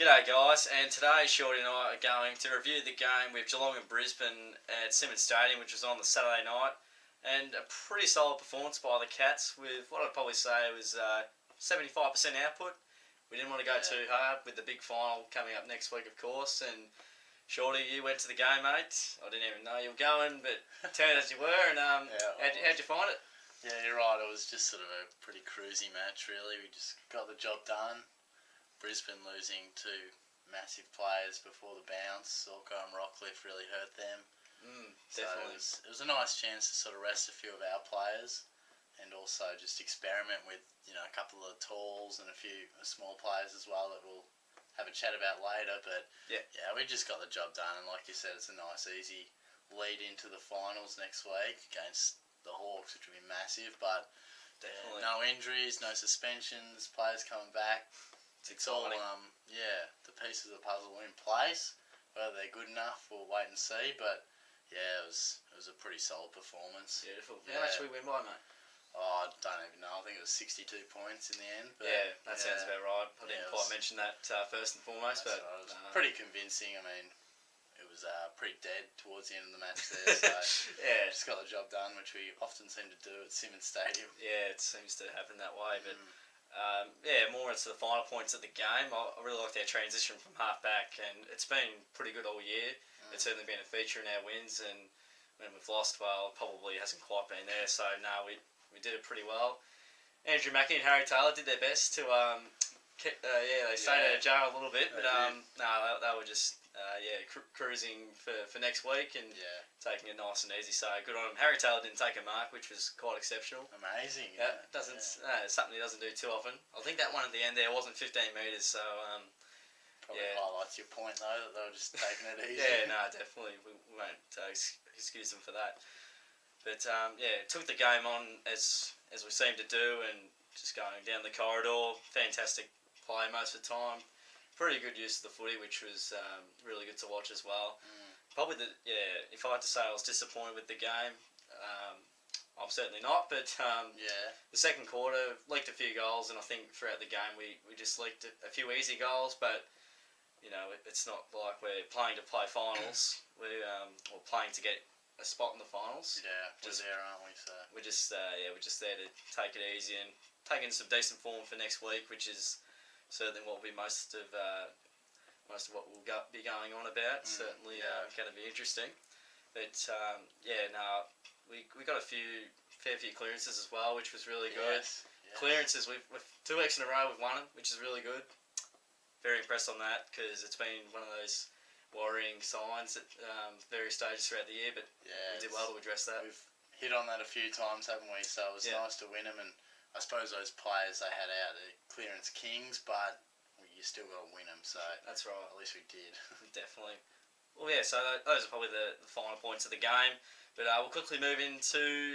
G'day guys, and today Shorty and I are going to review the game with Geelong and Brisbane at Simmons Stadium, which was on the Saturday night, and a pretty solid performance by the Cats with what I'd probably say was 75% output. We didn't want to go too hard with the big final coming up next week, of course, and Shorty, you went to the game, mate. I didn't even know you were going, but turned as you were, and how'd you find it? Yeah, you're right, it was just sort of a pretty cruisy match, really. We just got the job done. Brisbane losing two massive players before the bounce. Sorko and Rockcliffe really hurt them. Definitely. So it was a nice chance to sort of rest a few of our players and also just experiment with, a couple of talls and a few small players as well that we'll have a chat about later. But yeah, we just got the job done, and like you said, it's a nice, easy lead into the finals next week against the Hawks, which will be massive. But no injuries, no suspensions, players coming back. It's all, the pieces of the puzzle are in place. Whether they're good enough, we'll wait and see. But yeah, it was a pretty solid performance. Beautiful. How much did we win by, mate? Oh, I don't even know. I think it was 62 points in the end. But yeah, that sounds about right. I didn't quite mention that first and foremost, but right. It was pretty convincing. I mean, it was pretty dead towards the end of the match there. So just got the job done, which we often seem to do at Simmons Stadium. Yeah, it seems to happen that way, but. More into the final points of the game. I really liked our transition from half back, and it's been pretty good all year. It's certainly been a feature in our wins, and when we've lost, well, it probably hasn't quite been there. So no, we did it pretty well. Andrew Mackie and Harry Taylor did their best to they stayed out of jail a little bit, but they were just cruising for next week and taking it nice and easy. So good on them. Harry Taylor didn't take a mark, which was quite exceptional. Amazing. It's something he doesn't do too often. I think that one at the end there wasn't 15 metres, so probably highlights your point though, that they were just taking it easy. Definitely. We won't excuse them for that. But took the game on as we seemed to do, and just going down the corridor. Fantastic play most of the time. Pretty good use of the footy, which was really good to watch as well. Probably if I had to say I was disappointed with the game, I'm certainly not. But the second quarter leaked a few goals, and I think throughout the game we just leaked a few easy goals. But it's not like we're playing to play finals. We're playing to get a spot in the finals. We're there, aren't we? So we're just there to take it easy and take in some decent form for next week, which is certainly what will be most of what we'll be going on about. Certainly going to be interesting. But we got a fair few clearances as well, which was really good. Clearances, we've 2 weeks in a row we've won them, which is really good. Very impressed on that, because it's been one of those worrying signs at various stages throughout the year. But we did well to address that. We've hit on that a few times, haven't we? So it was nice to win them, and I suppose those players they had out, the clearance kings, but you still got to win them. So that's right. At least we did. Definitely. Well, so those are probably the final points of the game. But we'll quickly move into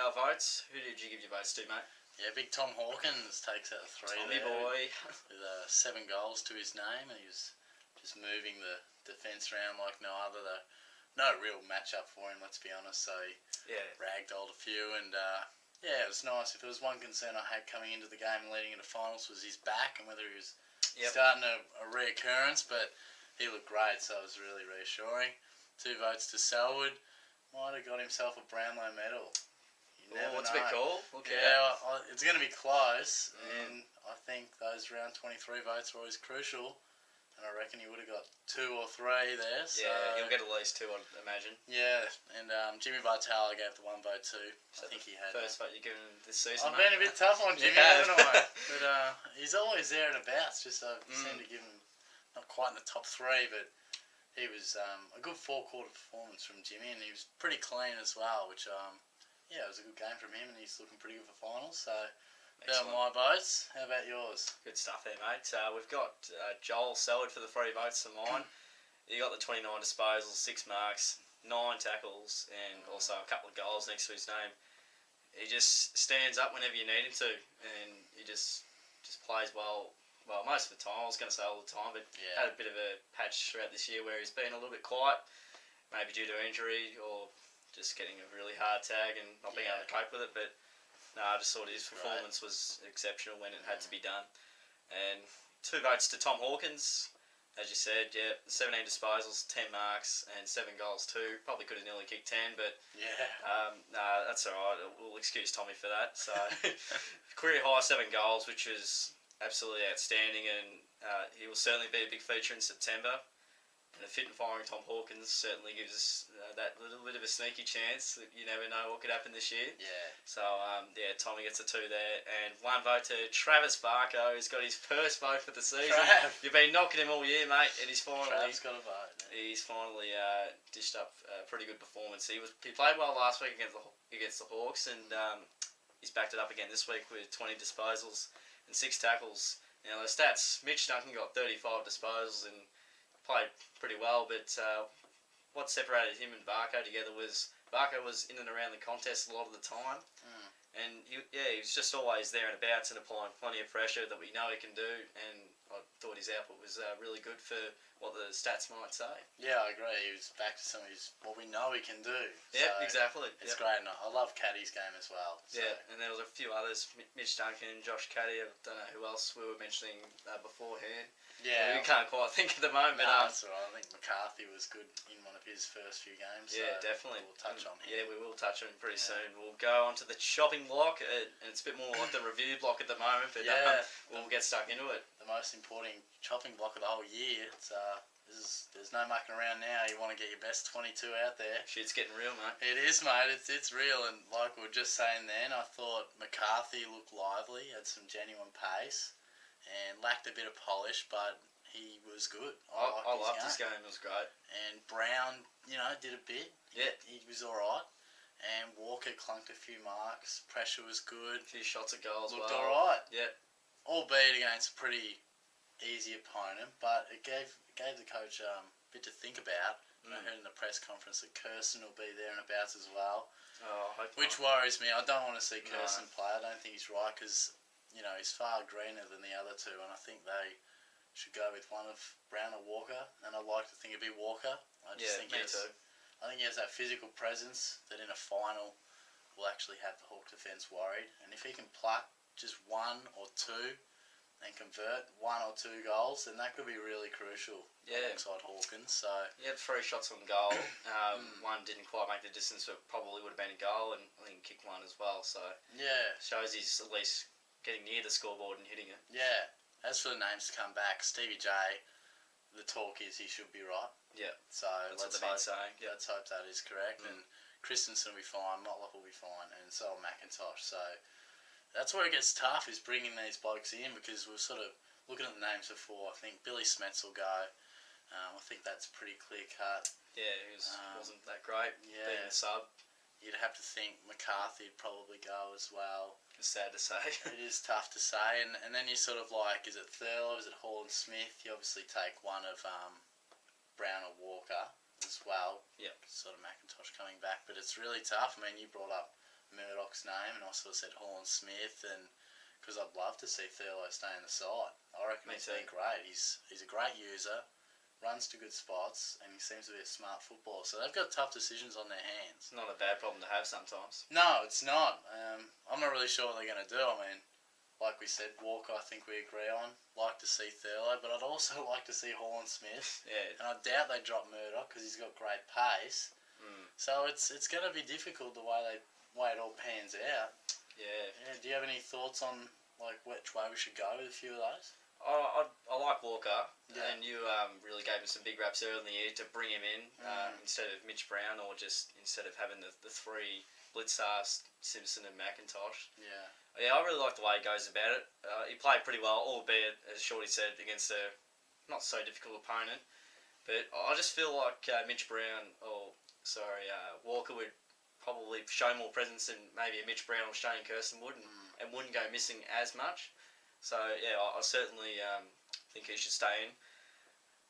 our votes. Who did you give your votes to, mate? Yeah, big Tom Hawkins takes out 3 Tommy there. boy. With 7 goals to his name, and he was just moving the defence around like no other. No real match-up for him, let's be honest. So he ragdolled a few, and it was nice. If there was one concern I had coming into the game and leading into finals was his back and whether he was starting a reoccurrence, but he looked great, so it was really reassuring. 2 votes to Selwood. Might have got himself a Brownlow medal. What's a bit cool? It's going to be close, and I think those round 23 votes were always crucial. And I reckon he would have got 2 or 3 there. So he'll get at least 2, I'd imagine. Yeah, and Jimmy Bartel I gave the 1 vote to. I think he had first vote you've given this season. I've been a bit tough on Jimmy, haven't I? But he's always there and abouts. Just I seem to give him not quite in the top 3, but he was a good 4-quarter performance from Jimmy, and he was pretty clean as well. Which it was a good game from him, and he's looking pretty good for finals. So. They're my votes. How about yours? Good stuff there, mate. We've got Joel Selwood for the 3 votes for mine. He got the 29 disposals, 6 marks, 9 tackles, and also a couple of goals next to his name. He just stands up whenever you need him to, and he just plays well most of the time. I was going to say all the time, but had a bit of a patch throughout this year where he's been a little bit quiet, maybe due to injury or just getting a really hard tag and not being able to cope with it. But no, I just thought his performance was exceptional when it had to be done. And 2 votes to Tom Hawkins. as you said, 17 disposals, 10 marks, and 7 goals too. Probably could have nearly kicked 10, but that's all right. We'll excuse Tommy for that. So, career high 7 goals, which was absolutely outstanding, and he will certainly be a big feature in September. And a fit and firing Tom Hawkins certainly gives us that little bit of a sneaky chance that you never know what could happen this year. Yeah. So, Tommy gets a 2 there. And 1 vote to Travis Barco, who's got his first vote for the season. You've been knocking him all year, mate, and he's finally... Trav's got a vote. He's finally dished up a pretty good performance. He played well last week against the Hawks, and he's backed it up again this week with 20 disposals and 6 tackles. Now, the stats, Mitch Duncan got 35 disposals and played pretty well, but what separated him and Barco together was Barco was in and around the contest a lot of the time, and he was just always there and abouts and applying plenty of pressure that we know he can do, and I thought his output was really good for what the stats might say. Yeah, I agree. He was back to some of what we know he can do. Yeah, exactly. It's great, and I love Caddy's game as well. So. Yeah, and there was a few others, Mitch Duncan, Josh Caddy, I don't know who else we were mentioning beforehand. Yeah, we can't quite think at the moment. No, that's all right. I think McCarthy was good in one of his first few games. Yeah, so definitely. We'll touch on him. Yeah, we will touch on him pretty soon. We'll go on to the chopping block, and it's a bit more like the review block at the moment, but we'll get stuck into it. The most important chopping block of the whole year. It's there's no mucking around now. You want to get your best 22 out there. Shit's getting real, mate. It is, mate. It's real, and like we were just saying then, I thought McCarthy looked lively, had some genuine pace, and lacked a bit of polish, but he was good. I loved his game. It was great. And Brown, did a bit. He was all right. And Walker clunked a few marks. Pressure was good. A few shots at goals. Looked all right. Yeah. Albeit against a pretty easy opponent, but it gave the coach a bit to think about. I heard in the press conference that Kirsten will be there and abouts as well. Which worries me. I don't want to see Kirsten play. I don't think he's right because, he's far greener than the other two, and I think they should go with one of Brown or Walker, and I'd like to think it'd be Walker. I think me too. I think he has that physical presence that in a final will actually have the Hawk defence worried, and if he can pluck just 1 or 2 and convert 1 or 2 goals, then that could be really crucial alongside Hawkins. So he had 3 shots on goal. One didn't quite make the distance, but probably would have been a goal, and I think he kicked 1 as well. So shows he's at least getting near the scoreboard and hitting it. Yeah. As for the names to come back, Stevie J, the talk is he should be right. Yeah. So that's what they've been saying. Yeah. Let's hope that is correct. And Christensen will be fine, Motlop will be fine, and so will McIntosh. So that's where it gets tough, is bringing these blokes in, because we're sort of looking at the names before. I think Billy Smets will go. I think that's pretty clear cut. Yeah, he wasn't that great being a sub. You'd have to think McCarthy would probably go as well. It's sad to say. It is tough to say. And then you sort of like, is it Thurlow, is it Hall and Smith? You obviously take one of Brown or Walker as well. Yep. Sort of McIntosh coming back. But it's really tough. I mean, you brought up Murdoch's name, and I sort of said Hall and Smith, and because I'd love to see Thurlow stay in the side. I reckon he's been great. He's a great user, runs to good spots, and he seems to be a smart footballer. So they've got tough decisions on their hands. Not a bad problem to have sometimes. No, it's not. I'm not really sure what they're going to do. I mean, like we said, Walker, I think we agree on. Like to see Thurlow, but I'd also like to see Hall and Smith. Yeah. And I doubt they drop Murdoch because he's got great pace. So it's going to be difficult the way it all pans out. Yeah. Do you have any thoughts on like which way we should go with a few of those? I like Walker, and you really gave him some big raps early in the year to bring him in instead of Mitch Brown, or just instead of having the 3 Blitzstars, Simpson and McIntosh. Yeah, I really like the way he goes about it. He played pretty well, albeit, as Shorty said, against a not so difficult opponent. But I just feel like Walker would probably show more presence than maybe a Mitch Brown or Shane Kirsten would, and wouldn't go missing as much. So, I certainly think he should stay in.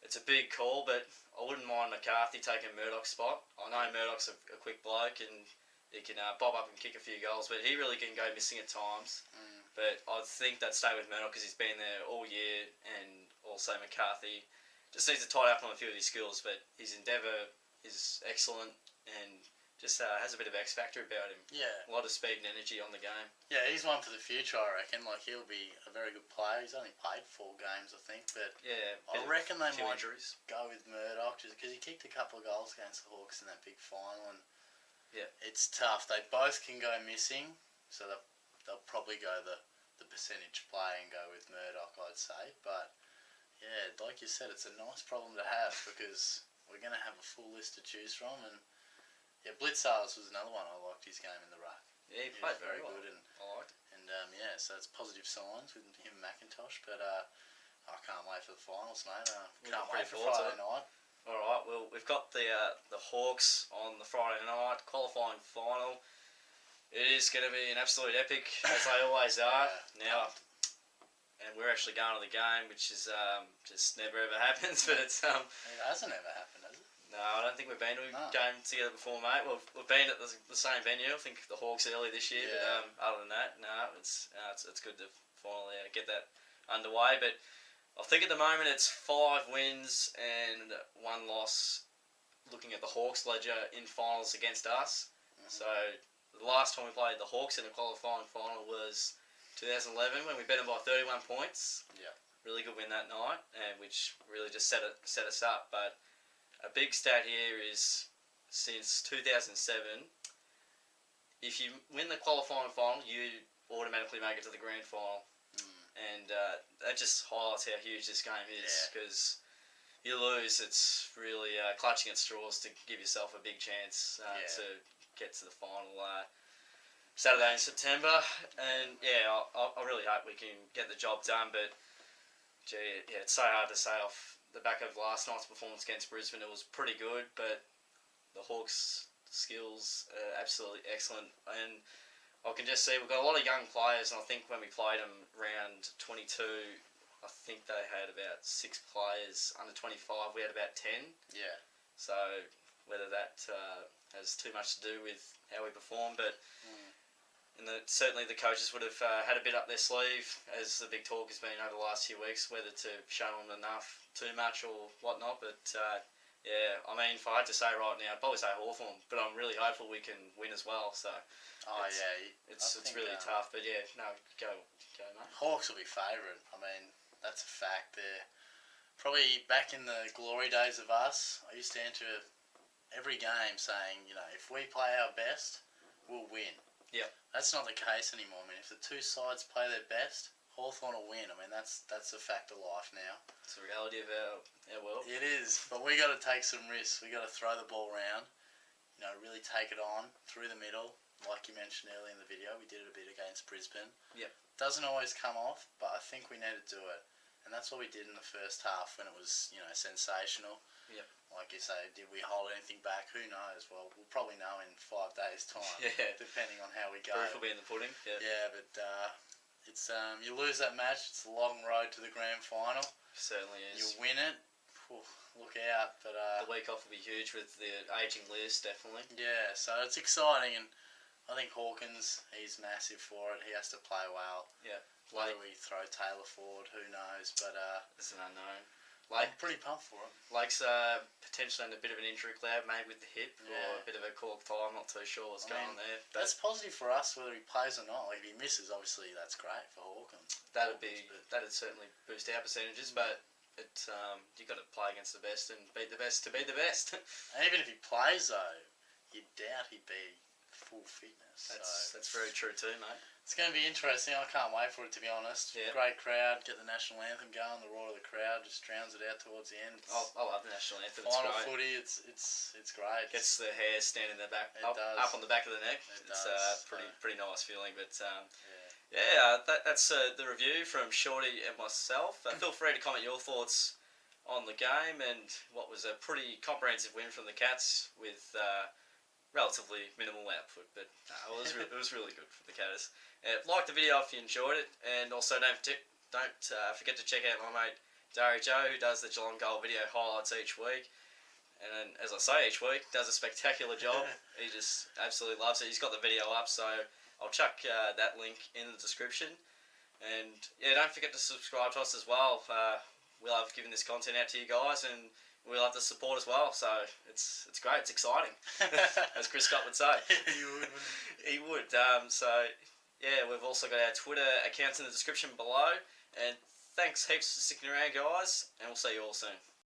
It's a big call, but I wouldn't mind McCarthy taking Murdoch's spot. I know Murdoch's a quick bloke, and he can bob up and kick a few goals, but he really can go missing at times. But I think that stay with Murdoch because he's been there all year, and also McCarthy just needs to tidy up on a few of his skills, but his endeavour is excellent, and just has a bit of X factor about him. Yeah. A lot of speed and energy on the game. Yeah, he's one for the future, I reckon. Like, he'll be a very good player. He's only played 4 games, I think, but yeah, I reckon they might injuries. Go with Murdoch just because he kicked a couple of goals against the Hawks in that big final, and yeah, it's tough. They both can go missing, so they'll probably go the percentage play and go with Murdoch, I'd say. But yeah, like you said, it's a nice problem to have because we're going to have a full list to choose from, and yeah, Blitzars was another one. I liked his game in the ruck. Yeah, he played very well. good, and I liked it. And yeah, so it's positive signs with him and McIntosh. But I can't wait for the finals, mate. Can't wait for Friday night. All right, well, we've got the Hawks on the Friday night qualifying final. It is going to be an absolute epic, as they always are. Now, and we're actually going to the game, which is just never ever happens. But it's It hasn't ever happened, has it? No, I don't think we've been to a game together before, mate. We've been at the same venue. I think the Hawks early this year. Yeah. But other than that, no, it's good to finally get that underway. But I think at the moment it's 5 wins and 1 loss. Looking at the Hawks ledger in finals against us. Mm-hmm. So the last time we played the Hawks in a qualifying final was 2011 when we beat them by 31 points. Yeah. Really good win that night, and which really just set us up. But a big stat here is since 2007, if you win the qualifying final, you automatically make it to the grand final. And that just highlights how huge this game is, because you lose, it's really clutching at straws to give yourself a big chance to get to the final Saturday in September. And I really hope we can get the job done, but gee, it's so hard to say off the back of last night's performance against Brisbane. It was pretty good, but the Hawks' skills are absolutely excellent, and I can just see we've got a lot of young players, and I think when we played them round 22, I think they had about 6 players under 25. We had about 10. Yeah. So whether that has too much to do with how we perform, but certainly the coaches would have had a bit up their sleeve, as the big talk has been over the last few weeks, whether to show them enough, too much or whatnot. But I mean, if I had to say right now, I'd probably say Hawthorn, but I'm really hopeful we can win as well. So it's really tough, but go mate. Hawks will be favourite. I mean, that's a fact. They're probably back in the glory days of us. I used to enter every game saying, if we play our best, we'll win. Yeah. That's not the case anymore. I mean, if the two sides play their best, Hawthorn will win. I mean, that's a fact of life now. It's the reality of our world. It is, but we got to take some risks. We got to throw the ball around, really take it on through the middle. Like you mentioned earlier in the video, we did it a bit against Brisbane. Yep. Doesn't always come off, but I think we need to do it. And that's what we did in the first half when it was, sensational. Yep. Like you say, did we hold anything back? Who knows? Well, we'll probably know in 5 days' time. Depending on how we go. Proof will be in the pudding. Yeah, but it's you lose that match, it's a long road to the grand final. Certainly is. You win it, look out. But the week off will be huge with the ageing list, definitely. Yeah, so it's exciting, and I think Hawkins, he's massive for it. He has to play well. Yeah. Whether we throw Taylor forward, who knows? But it's an unknown. I'm pretty pumped for him. Lake's potentially in a bit of an injury cloud, maybe with the hip or a bit of a cork tie. I'm not too sure what's going on there. That's positive for us, whether he plays or not. Like, if he misses, obviously that's great for Hawkins. That'd certainly boost our percentages, but you've got to play against the best and beat the best to beat the best. And even if he plays though, you'd doubt he'd be full fitness. That's very true too, mate. It's going to be interesting. I can't wait for it, to be honest. Yeah. Great crowd. Get the national anthem going. The roar of the crowd just drowns it out towards the end. I love the national anthem. Final it's great. footy. It's great. Gets the hair standing in the back, up on the back of the neck. It's pretty nice feeling. But that's the review from Shorty and myself. Feel free to comment your thoughts on the game and what was a pretty comprehensive win from the Cats with relatively minimal output, but it was really good for the Catters. Like the video if you enjoyed it, and also don't forget to check out my mate Darijoe, who does the Geelong Goal video highlights each week. And as I say each week, does a spectacular job. He just absolutely loves it. He's got the video up, so I'll chuck that link in the description. And don't forget to subscribe to us as well. We love giving this content out to you guys, and we love the support as well. So it's great. It's exciting, as Chris Scott would say. You would, wouldn't you? He would. So yeah, we've also got our Twitter accounts in the description below. And thanks heaps for sticking around, guys. And we'll see you all soon.